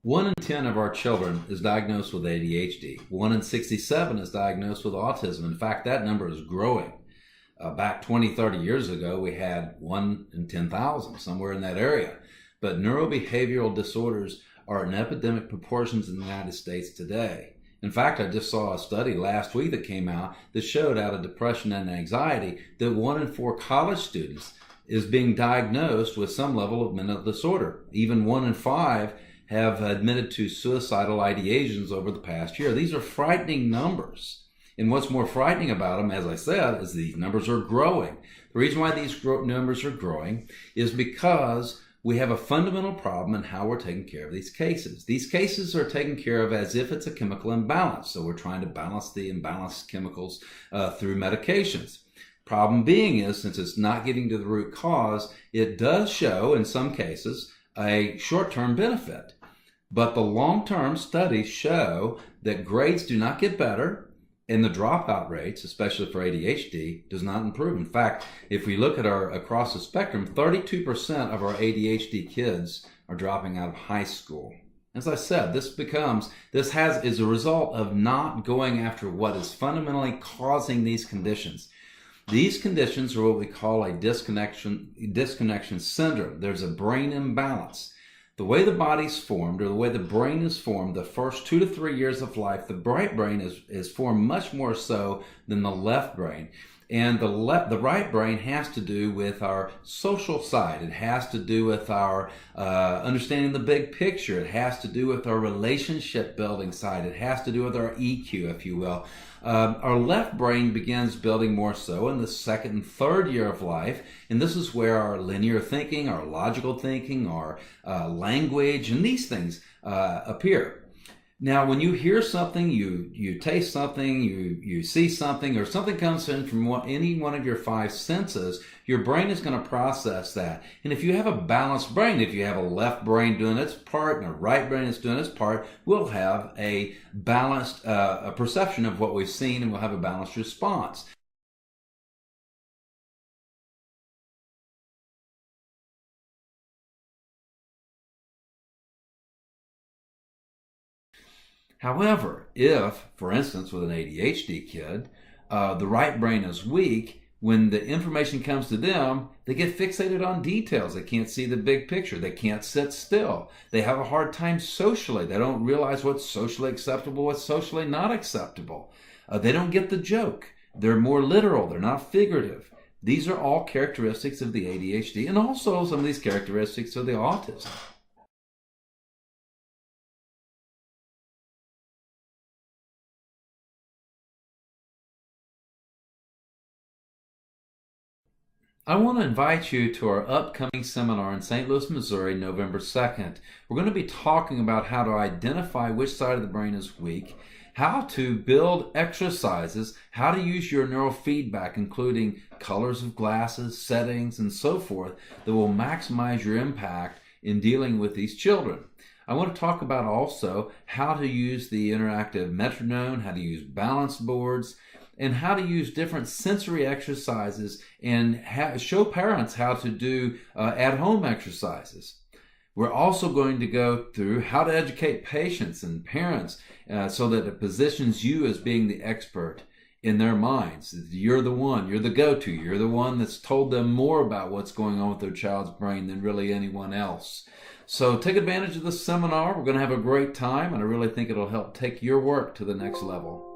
1 in 10 of our children is diagnosed with ADHD. 1 in 67 is diagnosed with autism. In fact, that number is growing. Back 20, 30 years ago, we had 1 in 10,000, somewhere in that area. But neurobehavioral disorders are in epidemic proportions in the United States today. In fact, I just saw a study last week that came out that showed out of depression and anxiety that 1 in 4 college students is being diagnosed with some level of mental disorder. Even 1 in 5 have admitted to suicidal ideations over the past year. These are frightening numbers. And what's more frightening about them, as I said, is these numbers are growing. The reason why these numbers are growing is because we have a fundamental problem in how we're taking care of these cases. These cases are taken care of as if it's a chemical imbalance. So we're trying to balance the imbalanced chemicals through medications. Problem being is, since it's not getting to the root cause, it does show, in some cases, a short-term benefit. But the long-term studies show that grades do not get better, and the dropout rates, especially for ADHD, does not improve. In fact, if we look at across the spectrum, 32% of our ADHD kids are dropping out of high school. As I said, this is a result of not going after what is fundamentally causing these conditions. These conditions are what we call a disconnection syndrome. There's a brain imbalance. The way the body's formed, or the way the brain is formed, the first 2 to 3 years of life, the right brain is formed much more so than the left brain. And the right brain has to do with our social side. It has to do with our understanding the big picture. It has to do with our relationship building side. It has to do with our EQ, if you will. Our left brain begins building more so in the second and third year of life. And this is where our linear thinking, our logical thinking, our language, and these things appear. Now, when you hear something, you taste something, you see something, or something comes in from any one of your 5 senses, your brain is going to process that. And if you have a balanced brain, if you have a left brain doing its part and a right brain is doing its part, we'll have a balanced perception of what we've seen, and we'll have a balanced response. However, if, for instance, with an ADHD kid, the right brain is weak, when the information comes to them, they get fixated on details. They can't see the big picture. They can't sit still. They have a hard time socially. They don't realize what's socially acceptable, what's socially not acceptable. They don't get the joke. They're more literal. They're not figurative. These are all characteristics of the ADHD, and also some of these characteristics of the autism. I want to invite you to our upcoming seminar in St. Louis, Missouri, November 2nd. We're going to be talking about how to identify which side of the brain is weak, how to build exercises, how to use your neurofeedback, including colors of glasses, settings, and so forth, that will maximize your impact in dealing with these children. I want to talk about also how to use the interactive metronome, how to use balance boards, and how to use different sensory exercises, and show parents how to do at-home exercises. We're also going to go through how to educate patients and parents so that it positions you as being the expert in their minds. You're the one, you're the go-to, you're the one that's told them more about what's going on with their child's brain than really anyone else. So take advantage of this seminar. We're going to have a great time, and I really think it'll help take your work to the next level.